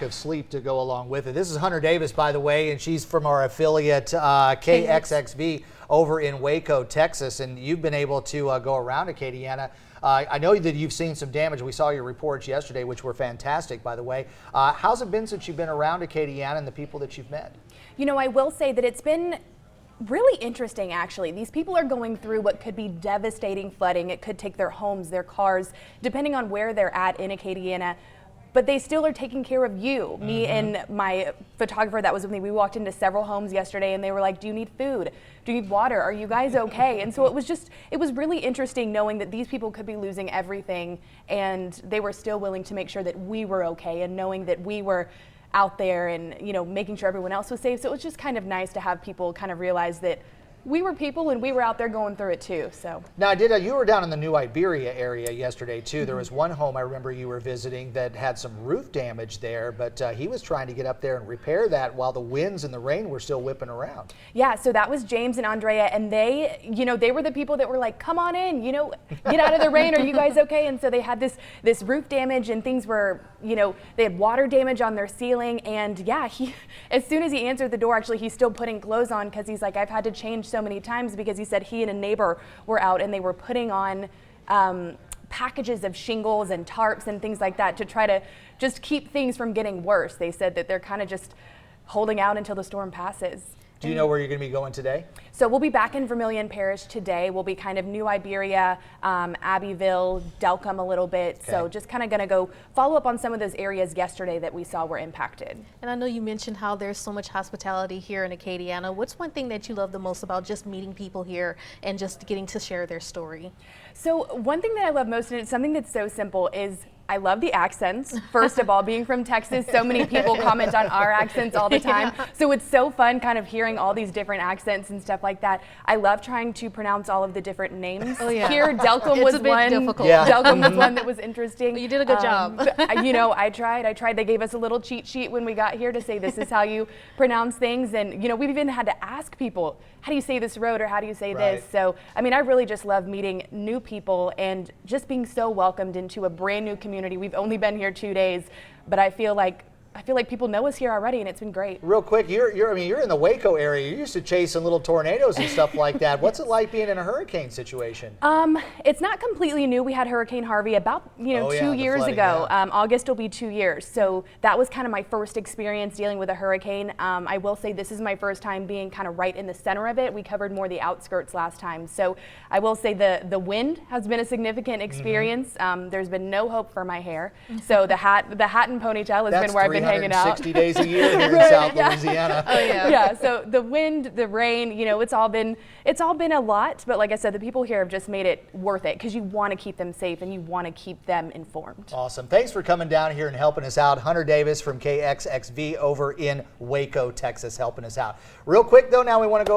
of sleep to go along with it. This is Hunter Davis, by the way, and she's from our affiliate KXXV over in Waco, Texas, and you've been able to go around Acadiana. I know that you've seen some damage. We saw your reports yesterday, which were fantastic, by the way. How's it been since you've been around Acadiana and the people that you've met? You know, I will say that it's been really interesting, actually. These people are going through what could be devastating flooding. It could take their homes, their cars, depending on where they're at in Acadiana. But they still are taking care of you. Me and my photographer that was with me, we walked into several homes yesterday and they were like, do you need food? Do you need water? Are you guys okay? And so it was really interesting knowing that these people could be losing everything and they were still willing to make sure that we were okay, and knowing that we were out there and, you know, making sure everyone else was safe. So it was just kind of nice to have people kind of realize that we were people and we were out there going through it too. So now, you were down in the New Iberia area yesterday too. There was one home I remember you were visiting that had some roof damage there, but he was trying to get up there and repair that while the winds and the rain were still whipping around. Yeah, so that was James and Andrea, and they, you know, they were the people that were like, come on in, you know, get out of the rain. Are you guys okay? And so they had this roof damage, and things were, you know, they had water damage on their ceiling. And yeah, as soon as he answered the door, actually, he's still putting clothes on because he's like, I've had to change so many times, because he said he and a neighbor were out and they were putting on packages of shingles and tarps and things like that to try to just keep things from getting worse. They said that they're kind of just holding out until the storm passes. Do you know where you're going to be going today? So we'll be back in Vermilion Parish today. We'll be kind of New Iberia, Abbeville, Delcombe a little bit. Okay. So just kind of going to go follow up on some of those areas yesterday that we saw were impacted. And I know you mentioned how there's so much hospitality here in Acadiana. What's one thing that you love the most about just meeting people here and just getting to share their story? So one thing that I love most, and it's something that's so simple, is I love the accents. First of all, being from Texas, so many people comment on our accents all the time. Yeah. So it's so fun kind of hearing all these different accents and stuff like that. I love trying to pronounce all of the different names. Oh, yeah. Here, Delcombe was one. Difficult. Yeah. Delcombe was one that was interesting. But you did a good job. You know, I tried. They gave us a little cheat sheet when we got here to say this is how you pronounce things. And, you know, we've even had to ask people, how do you say this road or how do you say this? So, I mean, I really just love meeting new people and just being so welcomed into a brand new community. We've only been here 2 days, but I feel like people know us here already, and it's been great. Real quick, you're in the Waco area. You're used to chasing little tornadoes and stuff like that. What's it like being in a hurricane situation? It's not completely new. We had Hurricane Harvey about 2 years ago. Yeah. August will be 2 years. So that was kind of my first experience dealing with a hurricane. I will say this is my first time being kind of right in the center of it. We covered more the outskirts last time. So I will say the wind has been a significant experience. There's been no hope for my hair. So the hat and ponytail has been where I've been hanging out 60 days a year here in South Louisiana. Oh yeah. Yeah, so the wind, the rain, you know, it's all been a lot, but like I said, the people here have just made it worth it because you want to keep them safe and you want to keep them informed. Awesome. Thanks for coming down here and helping us out. Hunter Davis from KXXV over in Waco, Texas, helping us out. Real quick though, now we want to go